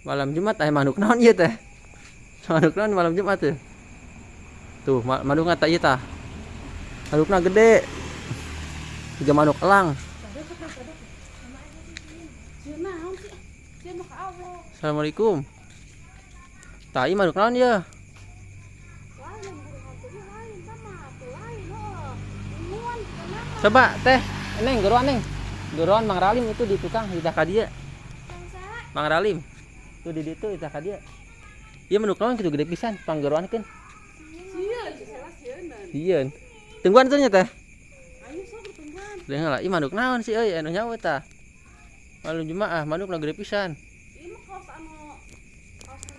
Malam Jumat manuk naon ieu teh? Manuk naon malam Jumat tuh? Tuh, manuk ngata ieu tah. Manukna gede. Tiga manuk elang. Assalamualaikum. Tah ieu manuk naon ieu? Coba teh, Neng, geruan Neng. Geruan Mang Ralim itu di tukang di ka dia. Mang Ralim. Tuh di ditu di ka dia. Ieu manuk naon kitu gede pisan, panggeruankeun. Sieun. Tungguan tuh nya teh. Ayo sok tungguan. Deung lah, ieu manuk naon sih euy anu nyawa tah. Malam Jumaah manuk na gede pisan.